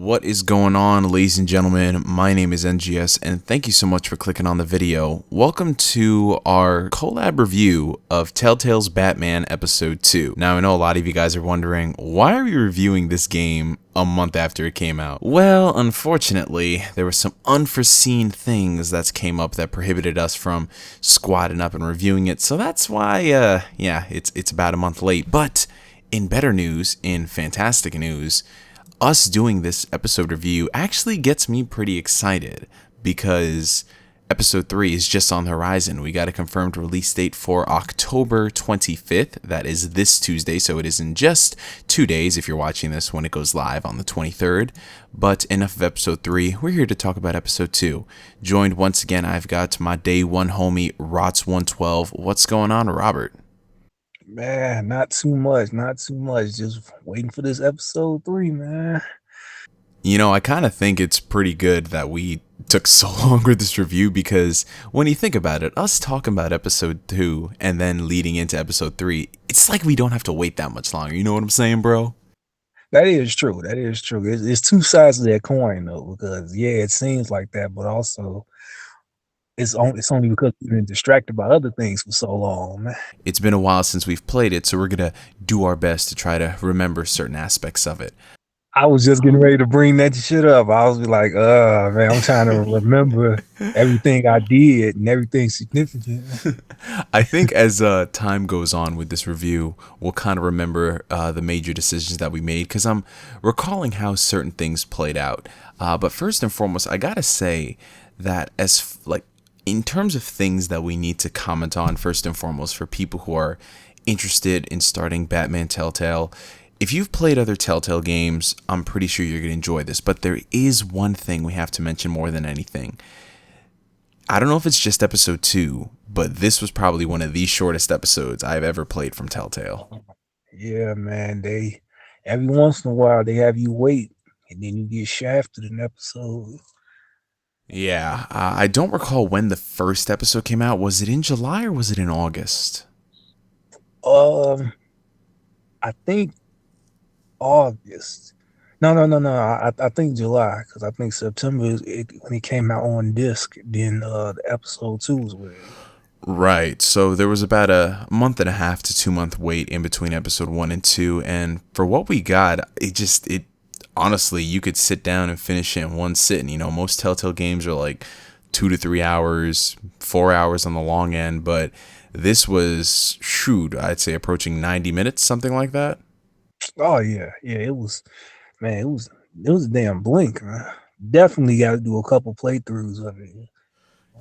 What is going on, ladies and gentlemen? My name is NGS, and thank you so much for clicking on the video. Welcome to our collab review of Telltale's Batman Episode 2. Now, I know a lot of you guys are wondering, why are we reviewing this game a month after it came out? Well, unfortunately, there were some unforeseen things that came up that prohibited us from squatting up and reviewing it, so that's why, it's about a month late. But in better news, in fantastic news, us doing this episode review actually gets me pretty excited because episode 3 is just on the horizon. We got a confirmed release date for October 25th. That is this Tuesday, so it is in just 2 days if you're watching this when it goes live on the 23rd. But enough of episode 3. We're here to talk about episode 2. Joined once again, I've got my day one homie, Rottz112. What's going on, Robert? Man, not too much. Just waiting for this episode 3, man. You know, I kind of think it's pretty good that we took so long with this review because when you think about it, us talking about episode 2 and then leading into episode 3, it's like we don't have to wait that much longer. You know what I'm saying, bro? That is true. It's two sides of that coin, though, because yeah, it seems like that, but also it's only because we've been distracted by other things for so long, man. It's been a while since we've played it, so we're going to do our best to try to remember certain aspects of it. I was just getting ready to bring that shit up. I was like, man, I'm trying to remember everything I did and everything significant. I think as time goes on with this review, we'll kind of remember the major decisions that we made because I'm recalling how certain things played out. But first and foremost, I gotta say that in terms of things that we need to comment on first and foremost for people who are interested in starting Batman Telltale, if you've played other Telltale games, I'm pretty sure you're going to enjoy this. But there is one thing we have to mention more than anything. I don't know if it's just episode 2, but this was probably one of the shortest episodes I've ever played from Telltale. Yeah, man. Every once in a while they have you wait, and then you get shafted in episode. Yeah, I don't recall when the first episode came out. Was it in July or was it in August? I think August. No. I think July, because I think September when it came out on disc. Then the episode 2 was with it. Right. So there was about a month and a half to 2 month wait in between episode 1 and 2, and for what we got, it honestly, you could sit down and finish it in one sitting. You know, most Telltale games are like 2 to 3 hours, 4 hours on the long end, but this was, I'd say approaching 90 minutes, something like that. Oh yeah. It was, man. It was a damn blink, man. Definitely got to do a couple playthroughs of it.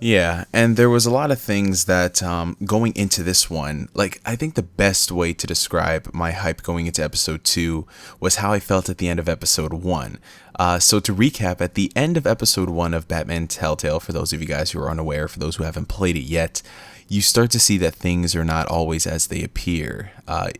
Yeah, and there was a lot of things that going into this one, like I think the best way to describe my hype going into episode 2 was how I felt at the end of episode 1. So to recap, at the end of episode 1 of Batman Telltale, for those of you guys who are unaware, for those who haven't played it yet, you start to see that things are not always as they appear.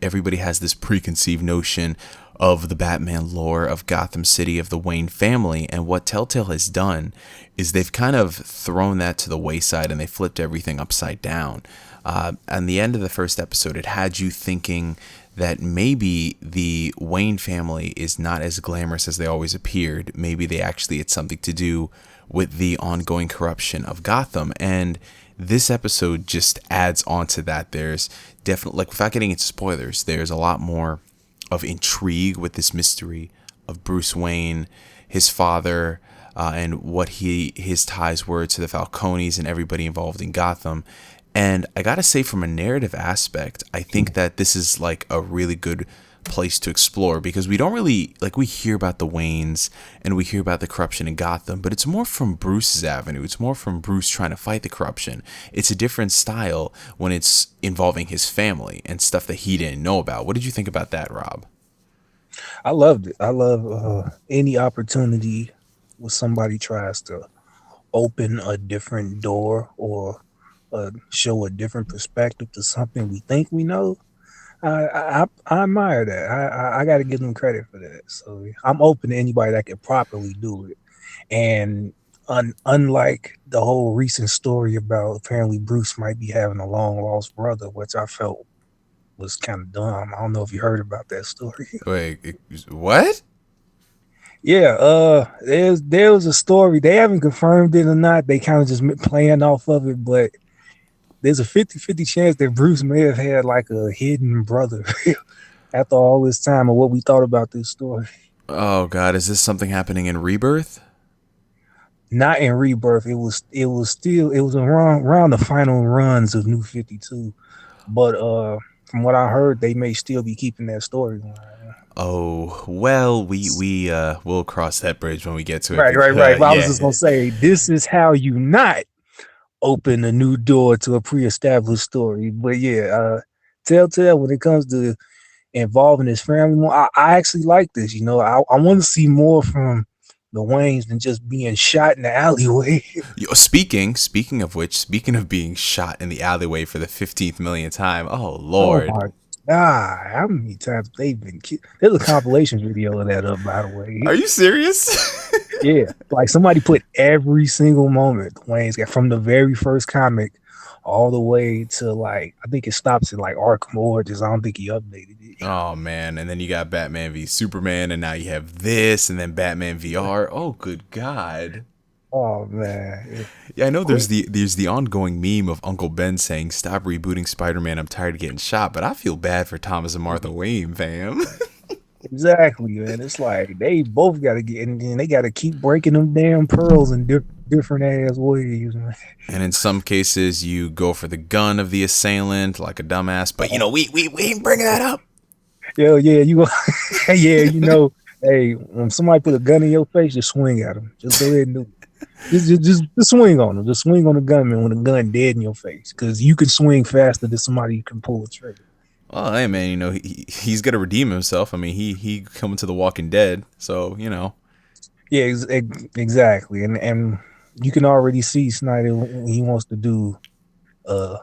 Everybody has this preconceived notion of the Batman lore of Gotham City, of the Wayne family, and what Telltale has done is they've kind of thrown that to the wayside and they flipped everything upside down. And the end of the first episode, it had you thinking that maybe the Wayne family is not as glamorous as they always appeared. Maybe it's something to do with the ongoing corruption of Gotham, and this episode just adds on to that. There's definitely, like, without getting into spoilers, there's a lot more of intrigue with this mystery of Bruce Wayne, his father, and what his ties were to the Falcones and everybody involved in Gotham. And I gotta say, from a narrative aspect, I think that this is like a really good place to explore because we don't really, like, we hear about the Waynes and we hear about the corruption in Gotham, but it's more from Bruce's avenue. It's more from Bruce trying to fight the corruption. It's a different style when it's involving his family and stuff that he didn't know about. What did you think about that, Rob? I loved it. I love any opportunity where somebody tries to open a different door or show a different perspective to something we think we know. I admire that. I got to give them credit for that. So I'm open to anybody that can properly do it. And unlike the whole recent story about apparently Bruce might be having a long lost brother, which I felt was kind of dumb. I don't know if you heard about that story. Wait, what? Yeah, there was a story. They haven't confirmed it or not. They kind of just playing off of it, but there's a 50-50 chance that Bruce may have had like a hidden brother after all this time of what we thought about this story. Oh God, is this something happening in Rebirth? Not in Rebirth. It was around the final runs of New 52. But from what I heard, they may still be keeping that storyline. Oh well, we'll cross that bridge when we get to it Right. because But I was just yeah. gonna say this is how you not open a new door to a pre-established story. But yeah, Telltale when it comes to involving his family more, I actually like this. I want to see more from the Waynes than just being shot in the alleyway. Yo, speaking of which, speaking of being shot in the alleyway for the 15th millionth time, oh Oh Lord, my God, how many times they've been killed? There's a compilation video of that up, by the are way. you serious? Yeah, like somebody put every single moment Wayne's got from the very first comic all the way to like I think it stops at like Arkham Origins. I don't think he updated it. Oh man, and then you got Batman v Superman, and now you have this, and then Batman VR. Oh good God. Oh man, Yeah, I know quick. there's the ongoing meme of Uncle Ben saying, "Stop rebooting Spider-Man. I'm tired of getting shot." But I feel bad for Thomas and Martha Wayne, fam. Exactly, man. It's like they both got to get, and they got to keep breaking them damn pearls in different ass ways, man. And in some cases, you go for the gun of the assailant like a dumbass. But we ain't bringing that up. Yeah, you go, yeah, hey, when somebody put a gun in your face, just swing at them. Just go ahead and do it. Just swing on them. Just swing on the gunman when the gun dead in your face, because you can swing faster than somebody who can pull a trigger. Well, hey man, he's gonna redeem himself. I mean, he coming to the Walking Dead, so you know. Yeah, exactly, and you can already see Snyder when he wants to do uh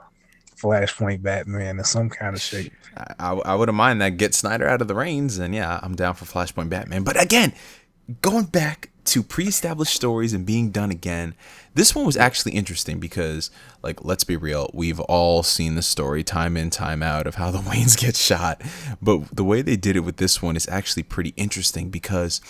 Flashpoint Batman in some kind of shape. I wouldn't mind that. Get Snyder out of the reins, and yeah, I'm down for Flashpoint Batman. But again, going back to pre-established stories and being done again, this one was actually interesting because, like, let's be real, we've all seen the story time in, time out of how the Waynes get shot. But the way they did it with this one is actually pretty interesting because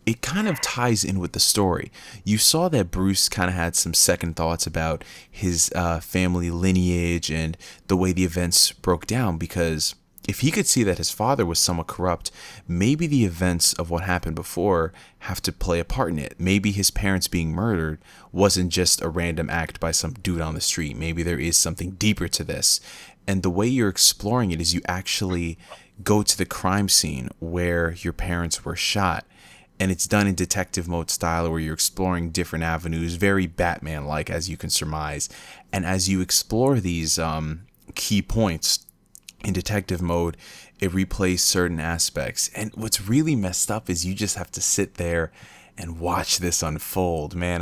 it kind of ties in with the story. You saw that Bruce kind of had some second thoughts about his family lineage and the way the events broke down because if he could see that his father was somewhat corrupt, maybe the events of what happened before have to play a part in it. Maybe his parents being murdered wasn't just a random act by some dude on the street. Maybe there is something deeper to this. And the way you're exploring it is you actually go to the crime scene where your parents were shot. And it's done in detective mode style where you're exploring different avenues, very Batman like, as you can surmise. And as you explore these key points, in detective mode, it replays certain aspects. And what's really messed up is you just have to sit there and watch this unfold. Man,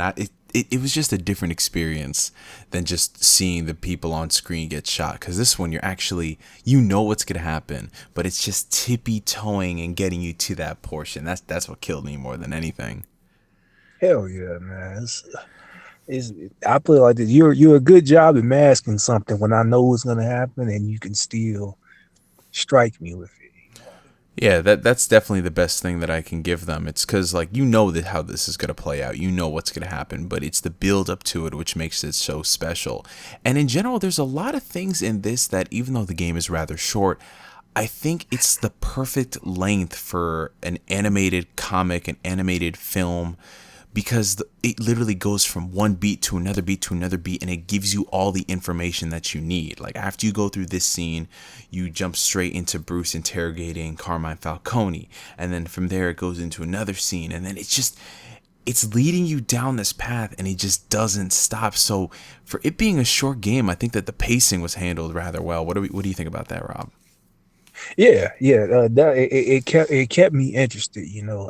it was just a different experience than just seeing the people on screen get shot. Because this one, you're actually, you know what's going to happen, but it's just tippy toeing and getting you to that portion. That's what killed me more than anything. Hell yeah, man. It's, I put it like this: you're a good job at masking something when I know what's gonna happen, and you can still strike me with it. Yeah, that's definitely the best thing that I can give them. It's because like you know that how this is gonna play out, you know what's gonna happen, but it's the build up to it which makes it so special. And in general, there's a lot of things in this that even though the game is rather short, I think it's the perfect length for an animated comic, an animated film, because it literally goes from one beat to another beat to another beat and it gives you all the information that you need. Like after you go through this scene, you jump straight into Bruce interrogating Carmine Falcone, and then from there it goes into another scene, and then it's leading you down this path and it just doesn't stop. So for it being a short game, I think that the pacing was handled rather well. What do you think about that, Rob? Yeah. It kept me interested.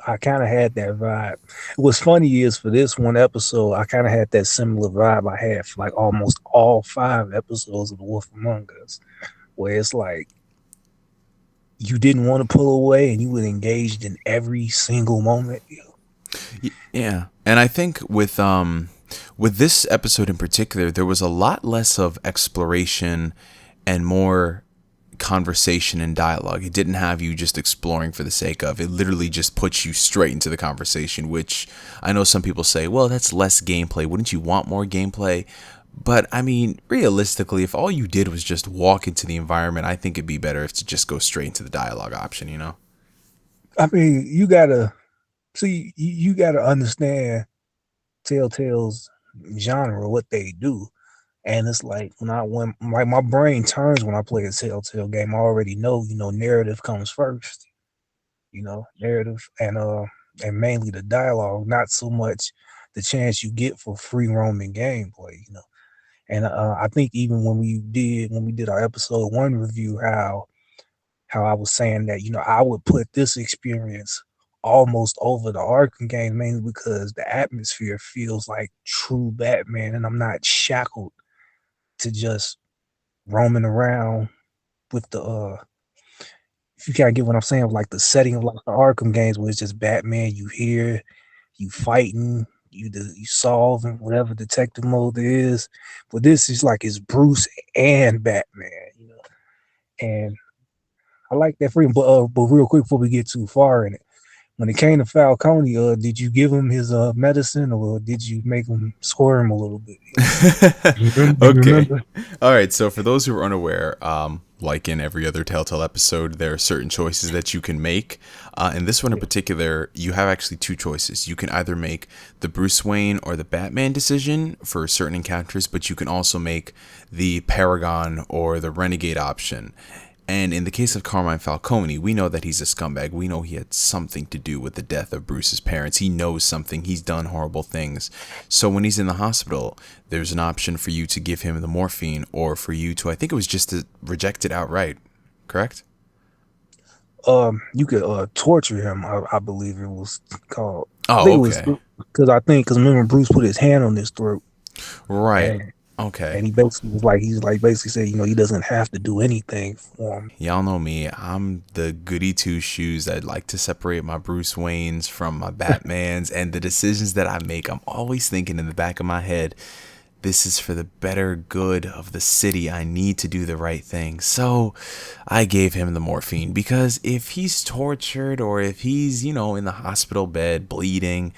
I kind of had that vibe. What's funny is for this one episode, I kind of had that similar vibe I had for like almost all 5 episodes of The Wolf Among Us, where it's like you didn't want to pull away and you were engaged in every single moment. Yeah, and I think with this episode in particular, there was a lot less of exploration and more conversation and dialogue. It didn't have you just exploring for the sake of. It literally just puts you straight into the conversation, which I know some people say, well, that's less gameplay. Wouldn't you want more gameplay? But I mean, realistically, if all you did was just walk into the environment, I think it'd be better if to just go straight into the dialogue option, you know? I mean, you gotta see, you gotta understand Telltale's genre, what they do. And it's like when my brain turns when I play a Telltale game, I already know, narrative comes first. Narrative and mainly the dialogue, not so much the chance you get for free roaming gameplay. And I think even when we did our episode 1 review, how I was saying that I would put this experience almost over the Arkham game, mainly because the atmosphere feels like true Batman, and I'm not shackled to just roaming around with the if you kind of get what I'm saying, like the setting of like the Arkham games where it's just Batman, you fighting, you solving whatever detective mode there is. But this is like it's Bruce and Batman. And I like that freedom. But real quick before we get too far in it, when it came to Falcone, did you give him his medicine, or did you make him squirm a little bit? You Okay. remember? All right. So for those who are unaware, like in every other Telltale episode, there are certain choices that you can make. In this one in particular, you have actually two choices. You can either make the Bruce Wayne or the Batman decision for certain encounters, but you can also make the Paragon or the Renegade option. And in the case of Carmine Falcone, we know that he's a scumbag. We know he had something to do with the death of Bruce's parents. He knows something. He's done horrible things. So when he's in the hospital, there's an option for you to give him the morphine, or for you to, I think it was just to reject it outright. Correct? You could torture him. I believe it was called. I Oh, think it was okay. because remember Bruce put his hand on his throat, Right. and Okay. he basically was like basically said he doesn't have to do anything for him. Y'all know me. I'm the goody two shoes. I'd like to separate my Bruce Waynes from my Batmans, and the decisions that I make, I'm always thinking in the back of my head, this is for the better good of the city. I need to do the right thing. So I gave him the morphine, because if he's tortured, or if he's, in the hospital bed bleeding,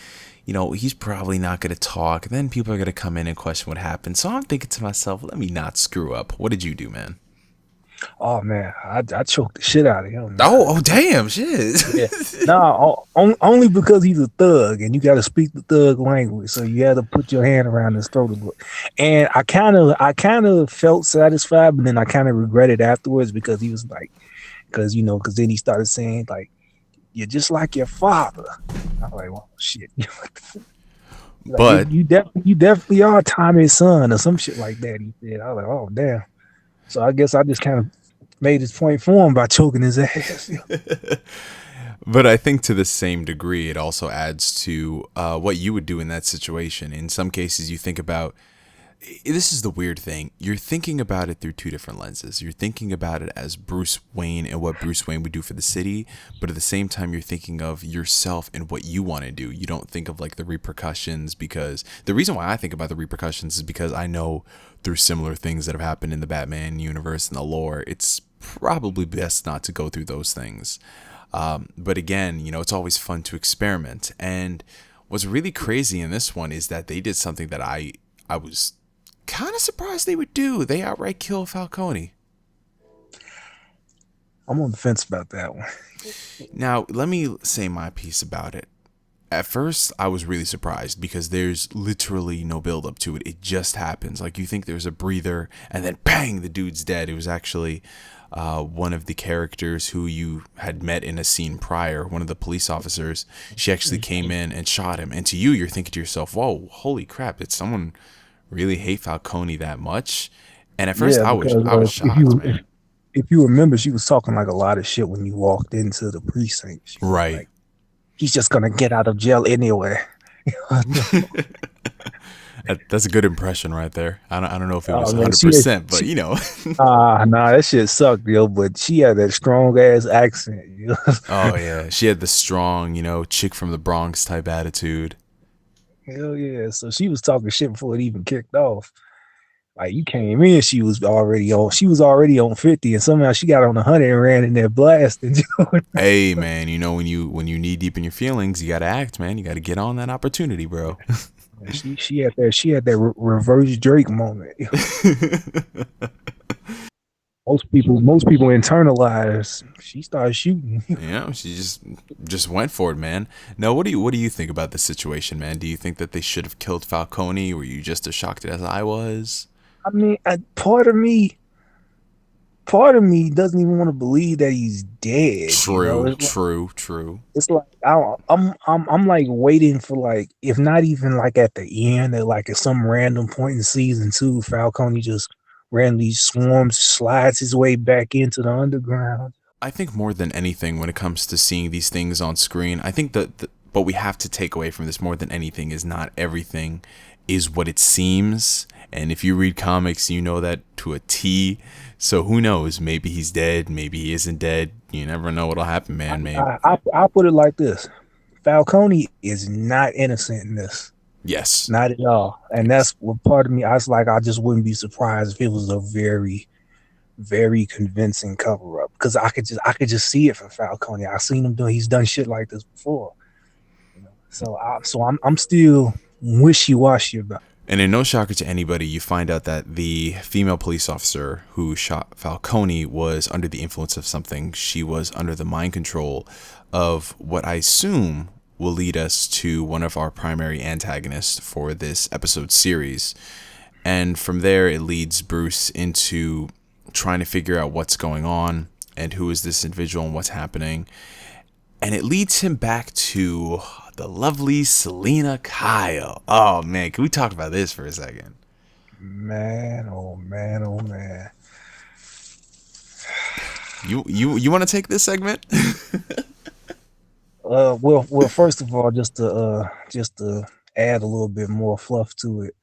he's probably not going to talk. Then people are going to come in and question what happened. So I'm thinking to myself, let me not screw up. What did you do, man? Oh man, I choked the shit out of him, man. Oh, damn, shit. Yeah, only because he's a thug, and you got to speak the thug language, so you had to put your hand around his throat a bit. And I kind of felt satisfied, but then I kind of regretted afterwards, because he was like, because then he started saying like, "You're just like your father." I'm like, "Well, shit." Like But you definitely are Tommy's son, or some shit like that. He said. I was like, "Oh damn." So I guess I just kind of made his point for him by choking his ass. but I think to the same degree, it also adds to what you would do in that situation. In some cases, you think about, this is the weird thing. You're thinking about it through two different lenses. You're thinking about it as Bruce Wayne and what Bruce Wayne would do for the city, but at the same time, you're thinking of yourself and what you want to do. You don't think of like the repercussions, because the reason why I think about the repercussions is because I know through similar things that have happened in the Batman universe and the lore, it's probably best not to go through those things. But again, it's always fun to experiment. And what's really crazy in this one is that they did something that I was kind of surprised they would do. They outright kill Falcone. I'm on the fence about that one. Now, let me say my piece about it. At first, I was really surprised, because there's literally no build up to it. It just happens. Like, you think there's a breather, and then bang, the dude's dead. It was actually one of the characters who you had met in a scene prior, one of the police officers. She actually came in and shot him. And to you, you're thinking to yourself, whoa, holy crap, did someone really hate Falcone that much? And at first, Yeah, I was because shocked, man. if you remember, she was talking like a lot of shit when you walked into the precinct. She was Right. like, "He's just gonna get out of jail anyway." That's a good impression right there. I don't know if it was Oh man, she 100%, but she nah, that shit sucked, yo. But she had that strong ass accent. Oh yeah, she had the strong, chick from the Bronx type attitude. Hell yeah. So she was talking shit before it even kicked off. Like you came in, she was already on 50, and somehow she got on 100 and ran in there blasting. Hey man, you know when you knee deep in your feelings, you gotta act, man. You gotta get on that opportunity, bro. She had that reverse Drake moment. Most people internalize. She started shooting. She just went for it, man. Now, what do you think about the situation, man? Do you think that they should have killed Falcone? Were you just as shocked as I was? I mean, part of me doesn't even want to believe that he's dead. True, true, true. It's like I'm like waiting for, like, if not even like at the end, at some random point in season 2, Falcone just randomly slides his way back into the underground. I think more than anything, when it comes to seeing these things on screen, I think that what we have to take away from this more than anything is not everything is what it seems. And if you read comics, you know that to a T. So who knows? Maybe he's dead. Maybe he isn't dead. You never know what'll happen, man. Maybe. I put it like this: Falcone is not innocent in this. Yes. Not at all. And Yes. that's what part of me, I was like, I just wouldn't be surprised if it was a very, very convincing cover up, because I could just see it for Falcone. I've seen him he's done shit like this before. So I'm still wishy washy about it. And in no shocker to anybody, you find out that the female police officer who shot Falcone was under the influence of something. She was under the mind control of what I assume will lead us to one of our primary antagonists for this episode series. And from there, it leads Bruce into trying to figure out what's going on and who is this individual and what's happening. And it leads him back to the lovely Selena Kyle. Oh man, can we talk about this for a second? Man, oh man, oh man. You want to take this segment? Well, first of all, just to add a little bit more fluff to it,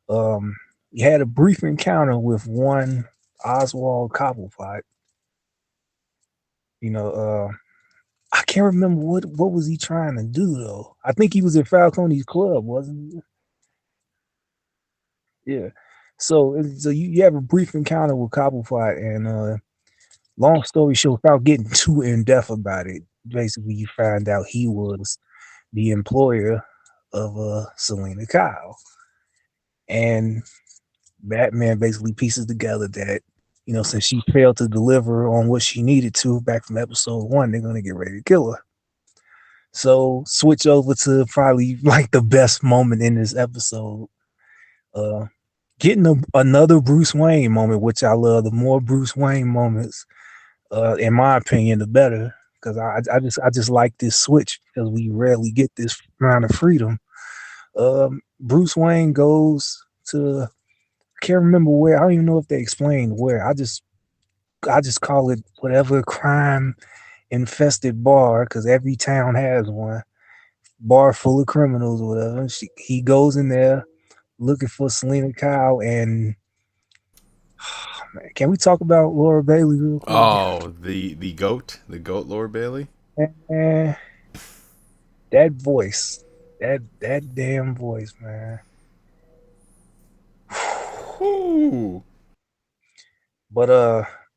you had a brief encounter with one Oswald Cobblepot. You know, I can't remember what was he trying to do though. I think he was in Falcone's club, wasn't he? Yeah. So you have a brief encounter with Cobblepot, and long story short, without getting too in depth about it, basically you find out he was the employer of Selena Kyle, and Batman basically pieces together that, since she failed to deliver on what she needed to back from episode 1, they're gonna get ready to kill her. So switch over to probably like the best moment in this episode, uh, getting another Bruce Wayne moment, which I love. The more Bruce Wayne moments, in my opinion, the better, because I just like this switch, because we rarely get this amount of freedom. Bruce Wayne goes to, I can't remember where. I don't even know if they explained where. I just call it whatever crime infested bar, because every town has one. Bar full of criminals or whatever. He goes in there looking for Selena Kyle, and man, can we talk about Laura Bailey real quick? Oh, the goat, Laura Bailey. And that voice, that damn voice, man. Ooh. But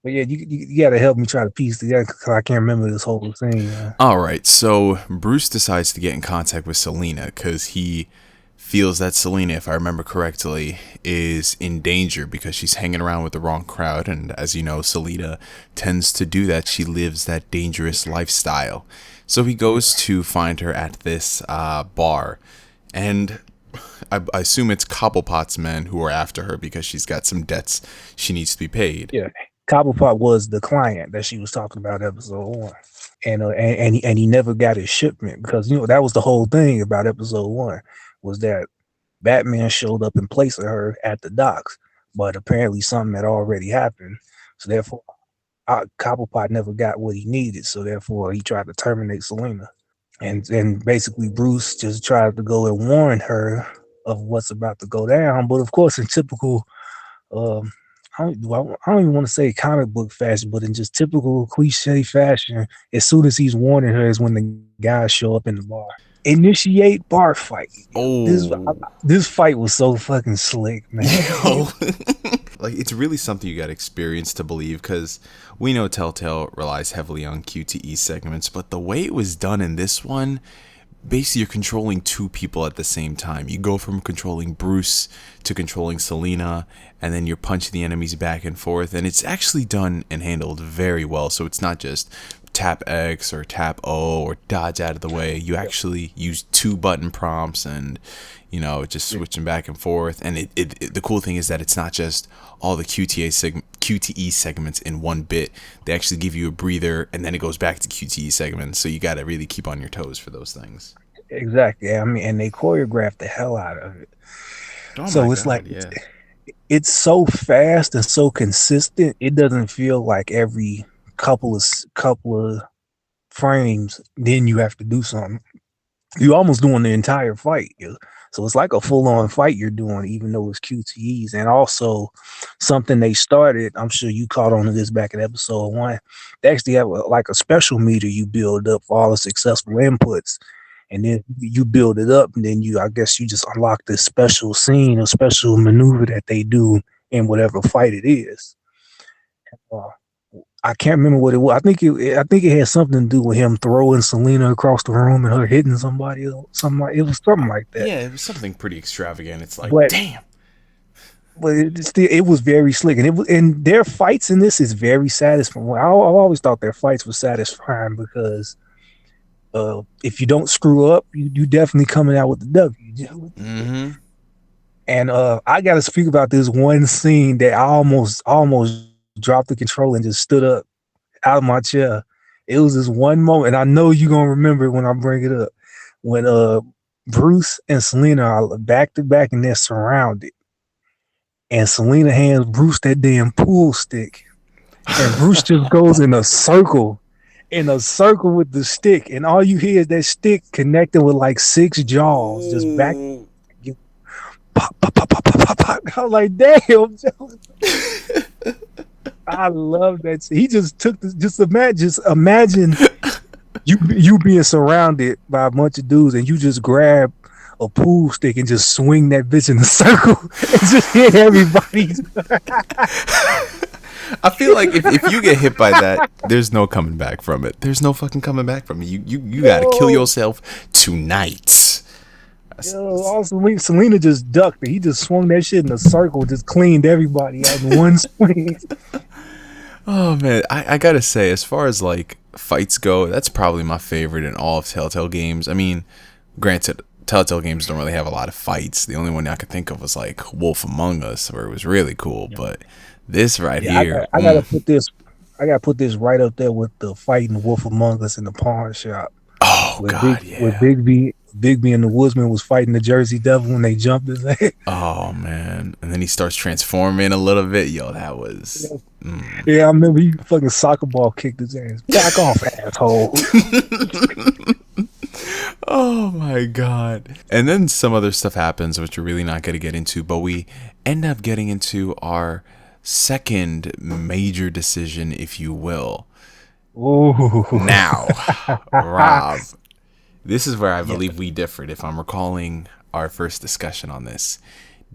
yeah, you gotta help me try to piece together, because I can't remember this whole thing. All right, so Bruce decides to get in contact with Selena because he feels that Selena, if I remember correctly, is in danger because she's hanging around with the wrong crowd. And as you know, Selena tends to do that. She lives that dangerous lifestyle. So he goes to find her at this bar. And I assume it's Cobblepot's men who are after her because she's got some debts she needs to be paid. Yeah, Cobblepot was the client that she was talking about episode 1. And he never got his shipment, because that was the whole thing about episode 1, was that Batman showed up in place of her at the docks, but apparently something had already happened. So therefore, Cobblepot never got what he needed. So therefore, he tried to terminate Selena, and basically Bruce just tried to go and warn her of what's about to go down. But of course, in typical, um, I don't even want to say comic book fashion, but in just typical cliche fashion, as soon as he's warning her is when the guys show up in the bar. initiate bar fight. Oh, This fight was so fucking slick, man. yo. Like, it's really something you got to experience to believe, because we know Telltale relies heavily on QTE segments, but the way it was done in this one, basically you're controlling two people at the same time. You go from controlling Bruce to controlling Selena, and then you're punching the enemies back and forth, and it's actually done and handled very well. So it's not just tap X or tap O or dodge out of the way. You actually use two button prompts and, you know, just switching back and forth. And the cool thing is that it's not just all the QTE segments in one bit. They actually give you a breather, and then it goes back to QTE segments. So you got to really keep on your toes for those things. Exactly. I mean, and they choreographed the hell out of it. Oh my So it's god, like yeah. it's so fast and so consistent. It doesn't feel like every couple of frames then you have to do something. You're almost doing the entire fight. So it's like a full on fight you're doing, even though it's QTEs. And also something they started, I'm sure you caught on to this back in episode 1. They actually have like a special meter you build up for all the successful inputs. And then you build it up, and then I guess you just unlock this special scene or special maneuver that they do in whatever fight it is. Uh, I can't remember what it was. I think it had something to do with him throwing Selena across the room and her hitting somebody or something like it was something like that. Yeah, it was something pretty extravagant. It's like, But damn. it was very slick, and their fights in this is very satisfying. I've always thought their fights were satisfying because if you don't screw up, you definitely coming out with the W. Mm-hmm. And I got to speak about this one scene that I almost dropped the control and just stood up out of my chair. It was this one moment, and I know you're gonna remember it when I bring it up. When Bruce and Selena are back to back and they're surrounded, and Selena hands Bruce that damn pool stick, and Bruce just goes in a circle with the stick, and all you hear is that stick connecting with like 6 jaws, just back. Ooh. Pop, pop, pop, pop, pop, pop, pop. I'm like, damn. I love that. He just took this. Just imagine you being surrounded by a bunch of dudes, and you just grab a pool stick and just swing that bitch in a circle and just hit everybody. I feel like if you get hit by that, there's no coming back from it. There's no fucking coming back from it. You gotta kill yourself tonight. Also, Selena just ducked it. He just swung that shit in a circle, just cleaned everybody out in one swing. Oh man, I gotta say, as far as like fights go, that's probably my favorite in all of Telltale games. I mean, granted, Telltale games don't really have a lot of fights. The only one I could think of was like Wolf Among Us, where it was really cool. But this right here, I gotta put this. I gotta put this right up there with the fighting Wolf Among Us in the pawn shop. oh god, Where yeah. Bigby and the Woodsman was fighting the Jersey Devil when they jumped his head. Oh man, and then he starts transforming a little bit. Yo, that was. Yeah, I remember he fucking soccer ball kicked his ass. Back off, asshole. Oh my god. And then some other stuff happens, which we're really not going to get into, but we end up getting into our second major decision, if you will. Ooh. Now, Rob, this is where I believe we differed, if I'm recalling our first discussion on this.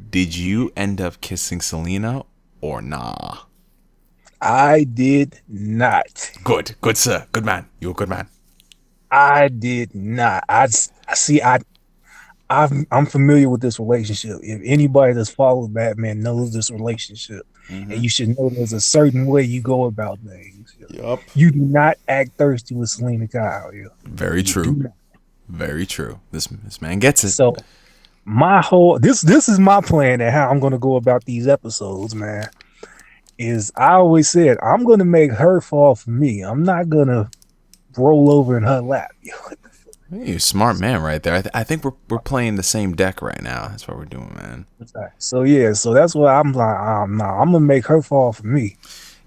Did you end up kissing Selena or nah? I did not. Good sir, good man. You're a good man. I did not. I see. I'm familiar with this relationship. If anybody that's followed Batman knows this relationship, and you should know there's a certain way you go about things. Yup. You do not act thirsty with Selena Kyle. Very true. Very true. This man gets it. So my whole this is my plan and how I'm gonna go about these episodes, man. Is I always said I'm gonna make her fall for me. I'm not gonna roll over in her lap. You're a smart man right there. I think we're playing the same deck right now. That's what we're doing, man. So yeah, so that's why I'm like, I'm gonna make her fall for me.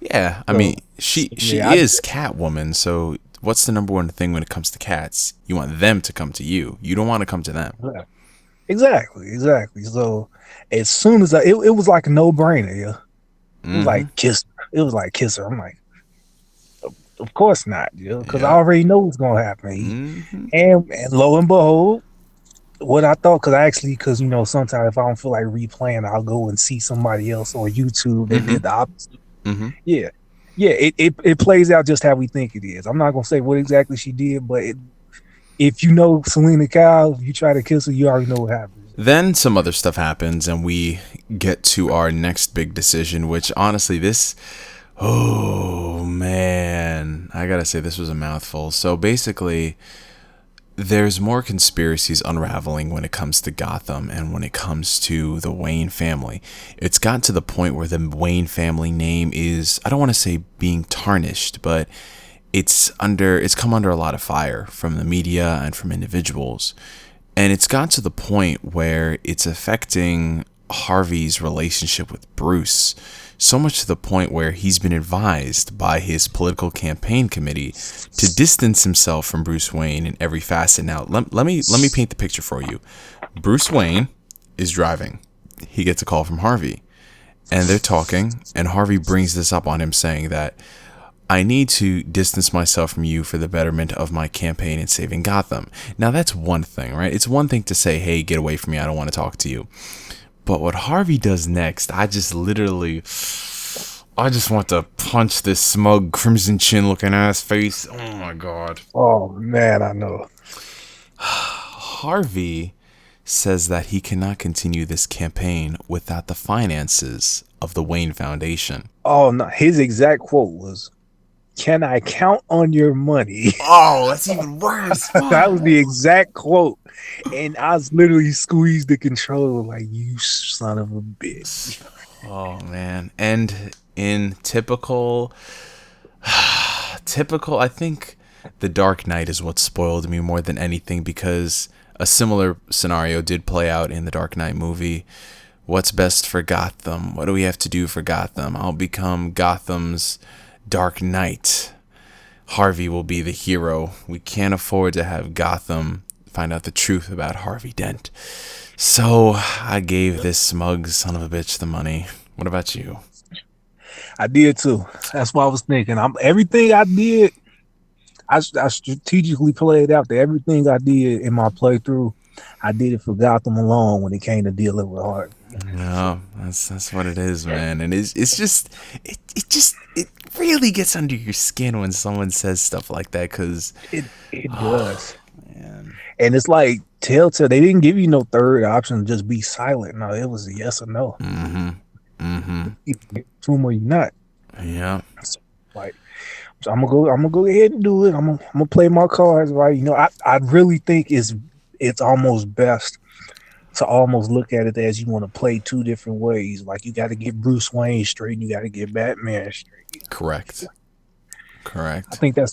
Yeah, I mean, she is Catwoman. So what's the number one thing when it comes to cats? You want them to come to you. You don't want to come to them. Exactly. So as soon as it was like a no brainer. Yeah, it was like kiss. It was like kiss her. I'm like, Of course not, because I Yep. already know what's gonna happen. Hmm. And lo and behold, what I thought, because sometimes if I don't feel like replaying, I'll go and see somebody else on YouTube that Hmm. did the opposite. Hmm. Yeah, yeah, it plays out just how we think it is. I'm not gonna say what exactly she did, but if you know Selena Kyle, if you try to kiss her, you already know what happens. Then some other stuff happens, and we get to our next big decision, which honestly, this. Oh, man. I gotta say, this was a mouthful. So basically, there's more conspiracies unraveling when it comes to Gotham and when it comes to the Wayne family. It's gotten to the point where the Wayne family name is, I don't want to say being tarnished, but it's come under a lot of fire from the media and from individuals. And it's gotten to the point where it's affecting Harvey's relationship with Bruce, so much to the point where he's been advised by his political campaign committee to distance himself from Bruce Wayne in every facet. Now, let me paint the picture for you. Bruce Wayne is driving. He gets a call from Harvey, and they're talking, and Harvey brings this up on him, saying that I need to distance myself from you for the betterment of my campaign in saving Gotham. Now, that's one thing, right? It's one thing to say, hey, get away from me, I don't want to talk to you. But what Harvey does next, I just want to punch this smug crimson chin looking ass face. Oh my god. Oh man, I know. Harvey says that he cannot continue this campaign without the finances of the Wayne Foundation. Oh no, his exact quote was, "Can I count on your money?" Oh, that's even worse. That was the exact quote, and I was literally squeezed the controller like, "You son of a bitch." Oh man. And in typical, I think The Dark Knight is what spoiled me more than anything, because a similar scenario did play out in the Dark Knight movie. What's best for Gotham? What do we have to do for Gotham? I'll become Gotham's Dark Knight. Harvey will be the hero. We can't afford to have Gotham find out the truth about Harvey Dent. So I gave this smug son of a bitch the money. What about you? I did too. That's what I was thinking. Everything I did, I strategically played out. There, everything I did in my playthrough, I did it for Gotham alone when it came to dealing with Harvey. No, that's what it is, man. And it's just it really gets under your skin when someone says stuff like that, because It does. man. And it's like Telltale, they didn't give you no third option, just be silent. No, it was a yes or no. Mm-hmm. Mm-hmm. Either to them or you not. Yeah. So, like, so I'm gonna go ahead and do it. I'm gonna play my cards right. I really think it's almost best to almost look at it as you want to play two different ways. Like, you got to get Bruce Wayne straight, and you got to get Batman straight. Correct. I Correct. think that's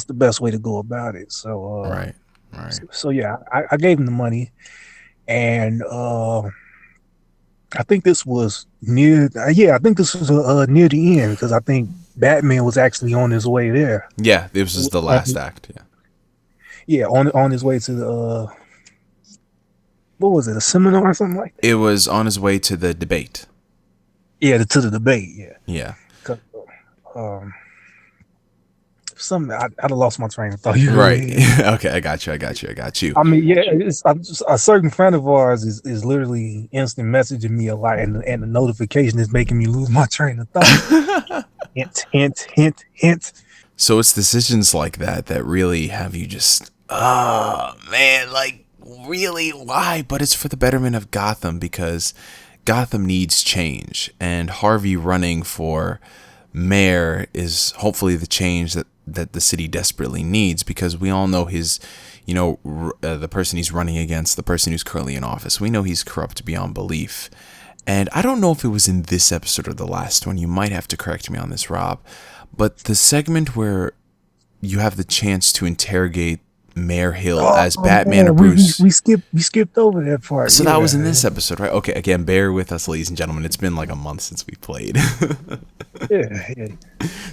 the best way to go about it. So Right. Right. so yeah, I gave him the money, and I think this was near. Yeah, I think this was near the end, because I think Batman was actually on his way there. Yeah, this was the last act. Yeah. Yeah, on his way to the what was it, a seminar or something like that? It was on his way to the debate. Yeah, to the debate. Yeah, Yeah. 'cause, um, I'd lost my train of thought. You go Right. ahead. Okay, I got you. I mean, yeah, a certain friend of ours is literally instant messaging me a lot, and the notification is making me lose my train of thought. Hint, hint, hint, hint. So it's decisions like that that really have you just, oh man, like, really, why? But it's for the betterment of Gotham, because Gotham needs change, and Harvey running for mayor is hopefully the change that the city desperately needs, because we all know his, the person he's running against, the person who's currently in office, we know he's corrupt beyond belief. And I don't know if it was in this episode or the last one, you might have to correct me on this, Rob, but the segment where you have the chance to interrogate Mayor Hill as Batman or Bruce. We skipped over that part. So that was in this episode, right? Okay, again, bear with us, ladies and gentlemen. It's been like a month since we played. Yeah.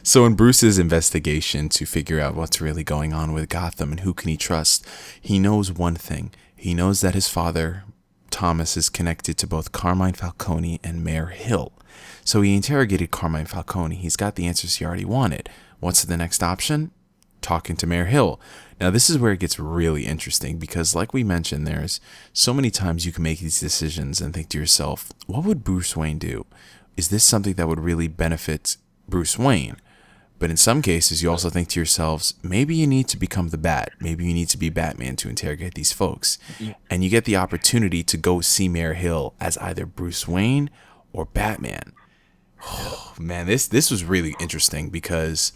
So in Bruce's investigation to figure out what's really going on with Gotham and who can he trust, he knows one thing. He knows that his father, Thomas, is connected to both Carmine Falcone and Mayor Hill. So he interrogated Carmine Falcone. He's got the answers he already wanted. What's the next option? Talking to Mayor Hill. Now, this is where it gets really interesting because, like we mentioned, there's so many times you can make these decisions and think to yourself, what would Bruce Wayne do? Is this something that would really benefit Bruce Wayne? But in some cases, you also think to yourselves, maybe you need to become the Bat. Maybe you need to be Batman to interrogate these folks. And you get the opportunity to go see Mayor Hill as either Bruce Wayne or Batman. Oh, man, this was really interesting because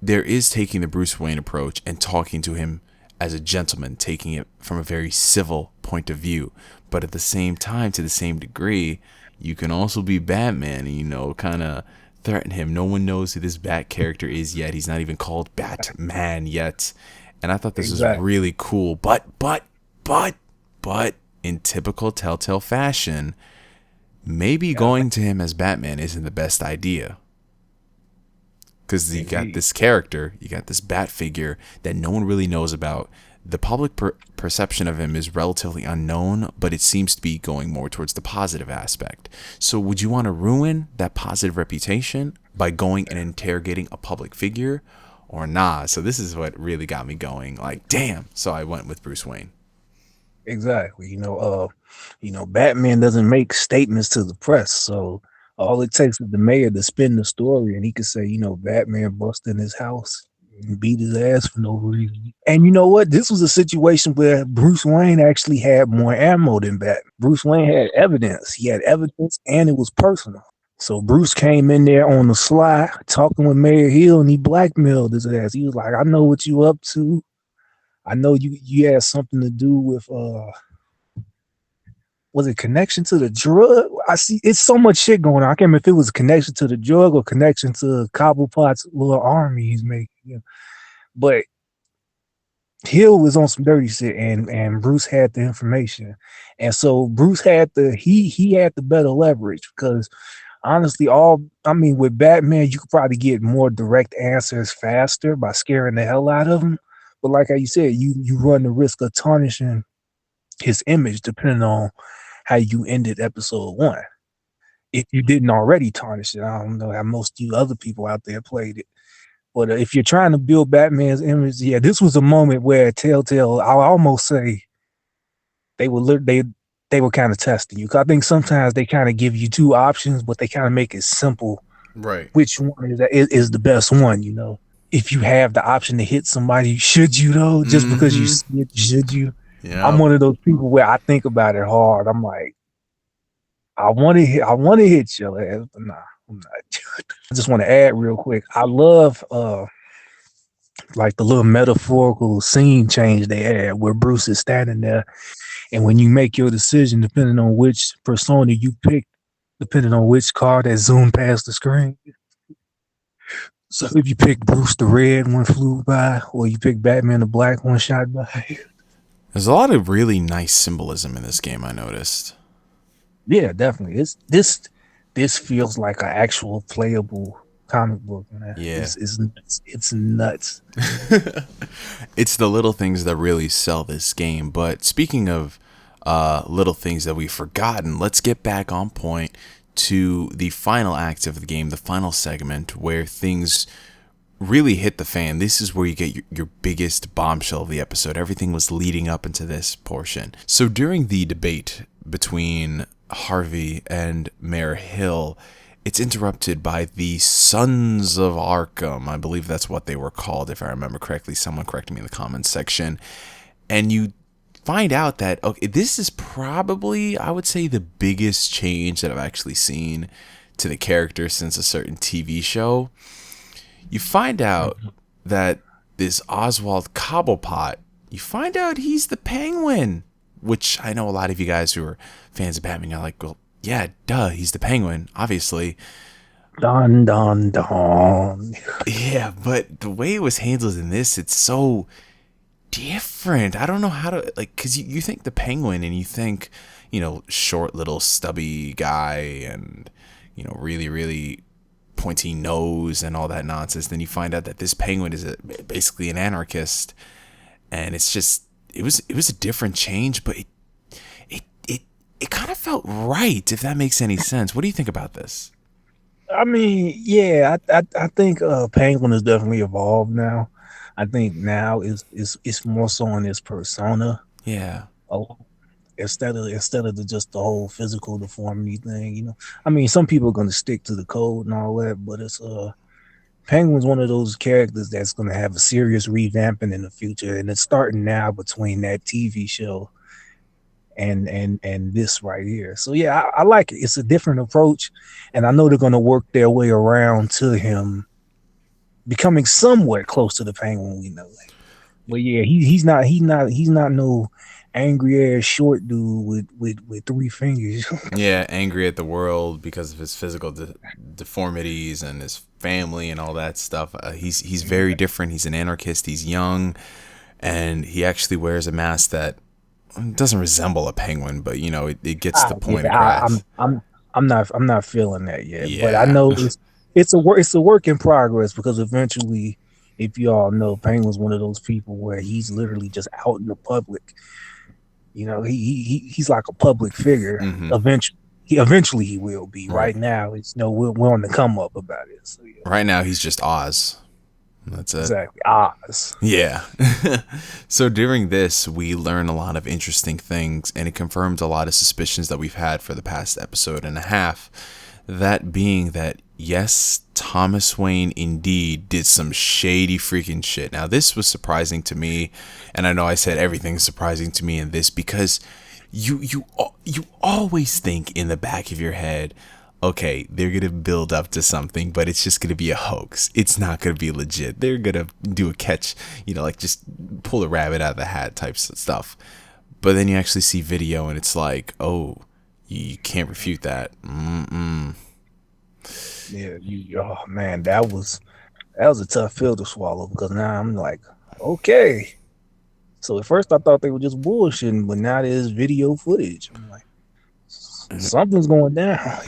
there is taking the Bruce Wayne approach and talking to him as a gentleman, taking it from a very civil point of view. But at the same time, to the same degree, you can also be Batman and, kind of threaten him. No one knows who this Bat character is yet. He's not even called Batman yet. And I thought this was really cool. But, in typical Telltale fashion, maybe going to him as Batman isn't the best idea. Because you got this character, you got this Bat figure that no one really knows about. The public perception of him is relatively unknown, but it seems to be going more towards the positive aspect. So would you want to ruin that positive reputation by going and interrogating a public figure or nah? So this is what really got me going. Like, damn. So I went with Bruce Wayne. Exactly. Batman doesn't make statements to the press, so all it takes is the mayor to spin the story, and he could say, Batman busted in his house and beat his ass for no reason. And you know what? This was a situation where Bruce Wayne actually had more ammo than Batman. Bruce Wayne had evidence. He had evidence, and it was personal. So Bruce came in there on the sly, talking with Mayor Hill, and he blackmailed his ass. He was like, I know what you up to. I know you had something to do with was it connection to the drug? I see it's so much shit going on. I can't remember if it was a connection to the drug or connection to Cobblepot's little army he's making. But Hill was on some dirty shit, and Bruce had the information, and so Bruce had he had the better leverage because honestly, with Batman, you could probably get more direct answers faster by scaring the hell out of him. But like how you said, you run the risk of tarnishing his image depending on how you ended episode 1. If you didn't already tarnish it, I don't know how most of you other people out there played it. But if you're trying to build Batman's image, this was a moment where Telltale, I'll almost say, they were kind of testing you. 'Cause I think sometimes they kind of give you 2 options, but they kind of make it simple. Right. Which one is the best one, If you have the option to hit somebody, should you though? Just because you see it, should you? Yeah. I'm one of those people where I think about it hard. I'm like, I want to hit your ass, but nah, I'm not. I just want to add real quick. I love like the little metaphorical scene change they had where Bruce is standing there, and when you make your decision, depending on which persona you pick, depending on which car that zoomed past the screen. So if you pick Bruce, the red one flew by, or you pick Batman, the black one shot by. There's a lot of really nice symbolism in this game, I noticed. Yeah, definitely. This feels like an actual playable comic book, man. Yeah. It's nuts. It's the little things that really sell this game. But speaking of little things that we've forgotten, let's get back on point to the final act of the game, the final segment where things really hit the fan. This is where you get your biggest bombshell of the episode. Everything was leading up into this portion. So during the debate between Harvey and Mayor Hill, it's interrupted by the Sons of Arkham. I believe that's what they were called, if I remember correctly. Someone correct me in the comments section. And you find out that, okay, this is probably, I would say, the biggest change that I've actually seen to the character since a certain TV show. You find out that this Oswald Cobblepot, you find out he's the Penguin, which I know a lot of you guys who are fans of Batman are like, well, yeah, duh, he's the Penguin, obviously. Dun, dun, dun. Yeah, but the way it was handled in this, it's so different. I don't know how to, like, because you think the Penguin and you think, short little stubby guy and, really, really pointy nose and all that nonsense. Then you find out that this Penguin is basically an anarchist, and it's just it was a different change, but it kind of felt right, if that makes any sense. What do you think about this? I mean, yeah, I think Penguin has definitely evolved now. I think now is more so on his persona. Yeah. Oh, instead of just the whole physical deformity thing, you know. I mean, some people are gonna stick to the code and all that, but it's Penguin's one of those characters that's gonna have a serious revamping in the future, and it's starting now between that TV show and this right here. So yeah, I like it. It's a different approach, and I know they're gonna work their way around to him becoming somewhat close to the Penguin we know. But yeah, he's not no angry ass short dude with three fingers. Yeah, angry at the world because of his physical deformities and his family and all that stuff. He's very different. He's an anarchist. He's young, and he actually wears a mask that doesn't resemble a penguin, but you know it gets the point across. I'm not feeling that yet, but I Yeah, know it's a work in progress because eventually, if you all know, Penguin's one of those people where he's literally just out in the public. You know, he's like a public figure. hmm, Eventually he will be. right. Right now, it's we're on the come up about it. So yeah, Right now he's just Oz. That's it. exactly. Oz. Yeah. So during this, we learn a lot of interesting things, and it confirmed a lot of suspicions that we've had for the past episode and a half. That being that, yes, Thomas Wayne indeed did some shady freaking shit. Now, this was surprising to me, and I know I said everything's surprising to me in this because you always think in the back of your head, okay, they're gonna build up to something, but it's just gonna be a hoax. It's not gonna be legit. They're gonna do a catch, like just pull a rabbit out of the hat types of stuff. But then you actually see video, and it's like, oh, you can't refute that. Mm-mm. Yeah, oh man, that was a tough pill to swallow because now I'm like, okay. So at first I thought they were just bullshitting, but now there's video footage. I'm like, something's going down.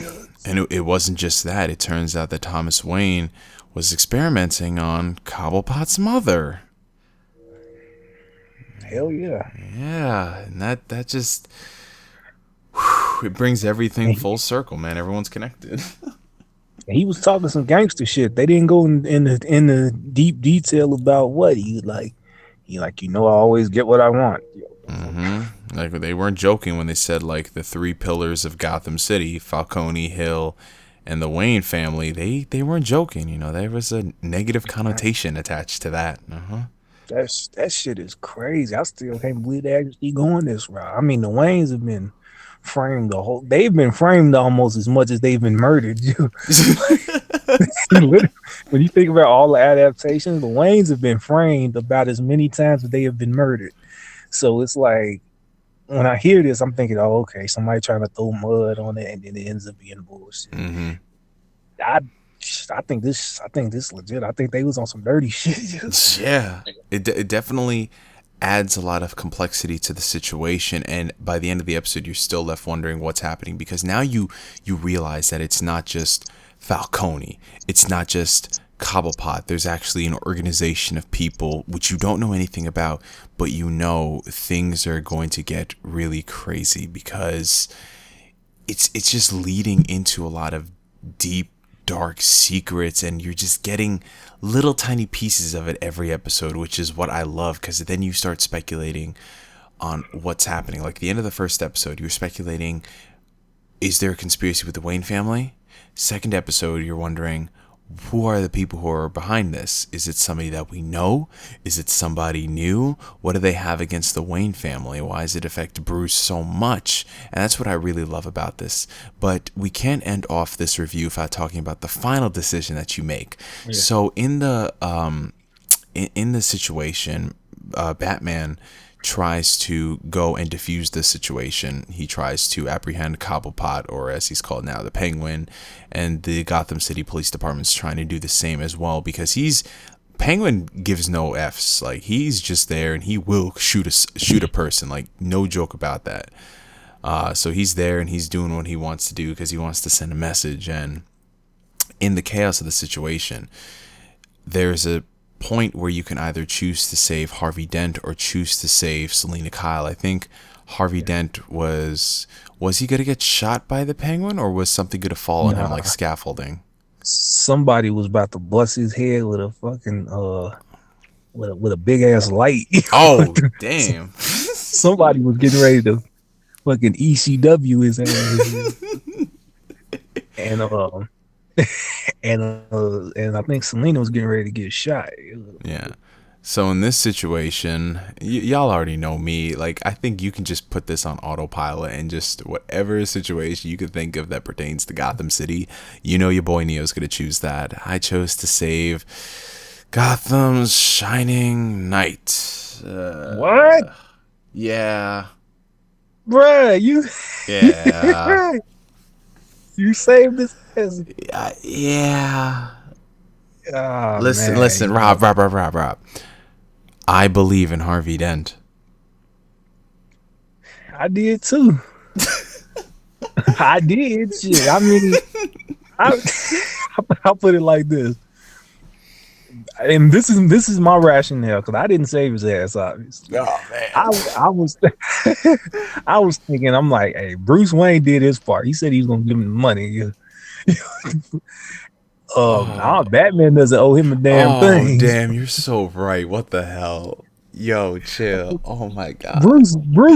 And it wasn't just that. It turns out that Thomas Wayne was experimenting on Cobblepot's mother. Hell yeah. Yeah, and that just it brings everything full circle, man. Everyone's connected. He was talking some gangster shit. They didn't go in the deep detail about what I always get what I want. Like they weren't joking when they said like the three pillars of Gotham City, Falcone, Hill, and the Wayne family. They weren't joking. There was a negative connotation attached to that. That shit is crazy. I still can't believe they actually going this route. I mean, the Waynes have been framed they've been framed almost as much as they've been murdered. When you think about all the adaptations, the Waynes have been framed about as many times as they have been murdered. So it's like when I hear this, I'm thinking, oh, okay, somebody trying to throw mud on it, and then it ends up being bullshit. Mm-hmm. I think this legit. I think they was on some dirty shit. Yeah, it definitely adds a lot of complexity to the situation, and by the end of the episode you're still left wondering what's happening, because now you realize that it's not just Falcone, it's not just Cobblepot. There's actually an organization of people which you don't know anything about, but things are going to get really crazy because it's just leading into a lot of deep dark secrets, and you're just getting little tiny pieces of it every episode, which is what I love, because then you start speculating on what's happening. Like the end of the first episode, you're speculating, is there a conspiracy with the Wayne family? Second episode, you're wondering, who are the people who are behind this? Is it somebody that we know? Is it somebody new? What do they have against the Wayne family? Why does it affect Bruce so much? And that's what I really love about this. But we can't end off this review without talking about the final decision that you make. Yeah. So in the situation, Batman tries to go and defuse the situation. He tries to apprehend Cobblepot, or as he's called now, the Penguin, and the Gotham City Police Department's trying to do the same as well, because Penguin gives no F's. Like, he's just there and he will shoot a person, like no joke about that. So he's there and he's doing what he wants to do because he wants to send a message. And in the chaos of the situation, there's a point where you can either choose to save Harvey Dent or choose to save Selena Kyle. I think Harvey Dent was he gonna get shot by the penguin, or was something gonna fall on him like Nah, scaffolding? somebody was about to bust his head with a fucking with a big ass light. Oh damn. Somebody was getting ready to fucking ECW his ass, and and I think Selena was getting ready to get shot. Yeah. So in this situation, y'all already know me. Like, I think you can just put this on autopilot and just whatever situation you could think of that pertains to Gotham City, you know your boy Neo's gonna choose that. I chose to save Gotham's shining knight. What, Yeah, bruh? You yeah, you saved this ass. yeah. Oh Listen, man, listen, Rob. I believe in Harvey Dent. I did too. I did shit. I mean, I I'll put it like this, and this is my rationale because I didn't save his ass. Obviously, Oh man. I was I was thinking, I'm like, hey, Bruce Wayne did his part. He said he was gonna give him the money. Oh, Batman doesn't owe him a damn oh, thing. damn, you're so right. What the hell? Yo, chill. Oh my god. Bruce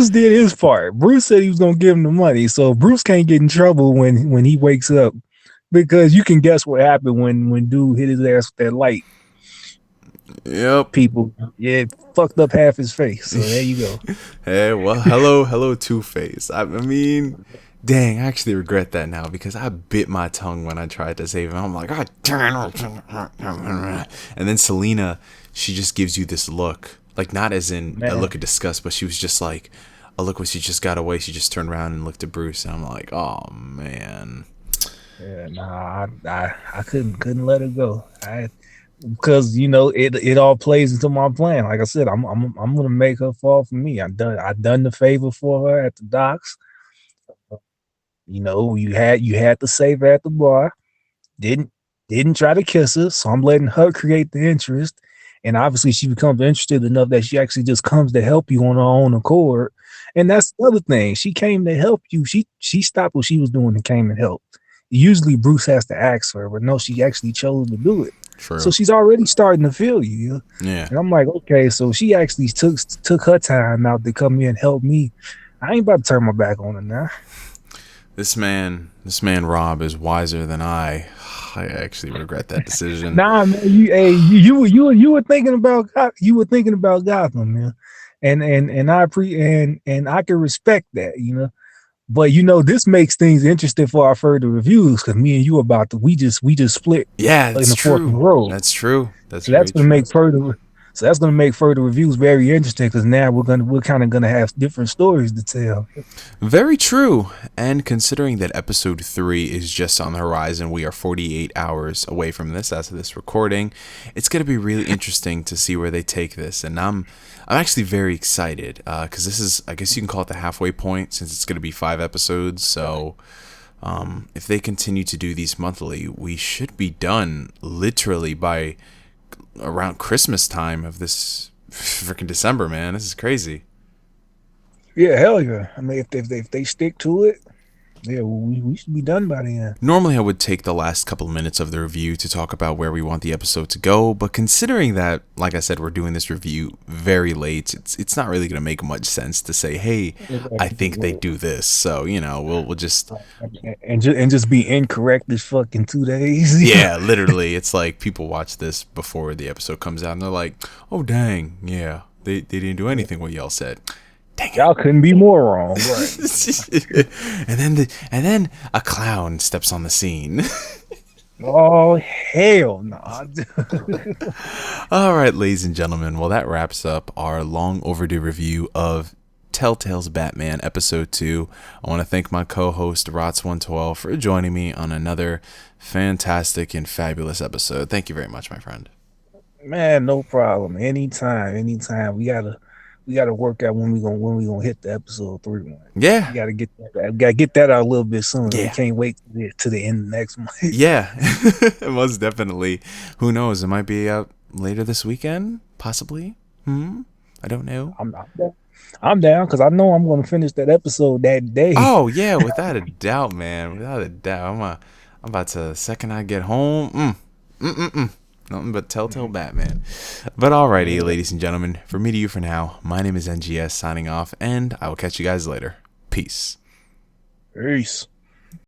did his part. Bruce said he was gonna give him the money, so Bruce can't get in trouble when he wakes up, because you can guess what happened when dude hit his ass with that light. Yep. People, yeah, it fucked up half his face. So there you go. Hey, well, hello, Two-Face. I mean, dang, I actually regret that now because I bit my tongue when I tried to save him. I'm like, God damn it. And then Selena, she just gives you this look. Like, not as in a Man, look of disgust, but she was just like, a look when she just got away. She just turned around and looked at Bruce. And I'm like, oh, man. yeah, nah, I couldn't let her go. Because it all plays into my plan. Like I said, I'm gonna make her fall for me. I done the favor for her at the docks. You had to save her at the bar. Didn't didn't try to kiss her, so I'm letting her create the interest. And obviously, she becomes interested enough that she actually just comes to help you on her own accord. And that's the other thing. She came to help you. She stopped what she was doing and came and helped. Usually, Bruce has to ask her, but no, she actually chose to do it. So True. she's already starting to feel you. Yeah. And I'm like, okay, so she actually took her time out to come here and help me. I ain't about to turn my back on her now. This man, Rob, is wiser than I. I actually regret that decision. Nah, man, you were thinking about Gotham, man, and I can respect that. But this makes things interesting for our further reviews, because me and you we just split Yeah, in that's the fourth true. row. That's true. That's So that's very gonna true. make further so that's gonna make further reviews very interesting, because now we're kind of gonna have different stories to tell. Very true. And considering that episode 3 is just on the horizon, we are 48 hours away from this as of this recording. It's going to be really interesting to see where they take this. And I'm actually very excited because this is, I guess you can call it the halfway point, since it's going to be 5 episodes. So if they continue to do these monthly, we should be done literally by around Christmas time of this freaking December, man. This is crazy. Yeah, hell yeah. I mean, if they stick to it, yeah, we should be done by the end. Normally, I would take the last couple of minutes of the review to talk about where we want the episode to go, but considering that, like I said, we're doing this review very late, it's not really going to make much sense to say, hey, I think they do this. So, we'll just, And just be incorrect as fucking 2 days. yeah, literally, it's like people watch this before the episode comes out and they're like, oh, dang, yeah, they didn't do anything what y'all said. Dang it. Y'all couldn't be more wrong, right? and then a clown steps on the scene. Oh hell no! All right, ladies and gentlemen. Well, that wraps up our long overdue review of Telltale's Batman Episode 2. I want to thank my co-host Rottz112 for joining me on another fantastic and fabulous episode. Thank you very much, my friend. Man, no problem. Anytime. We gotta work out when we gonna hit the episode 3 one. Yeah. We gotta get that out a little bit sooner. Yeah. We can't wait to the end of next month. Yeah, most definitely. Who knows? It might be out later this weekend, possibly. I don't know. I'm down because I know I'm going to finish that episode that day. Oh yeah, without a doubt, man. Without a doubt. I'm about to second I get home. Nothing but Telltale Batman. But alrighty, ladies and gentlemen, from me to you for now, my name is NGS signing off, and I will catch you guys later. Peace. Peace.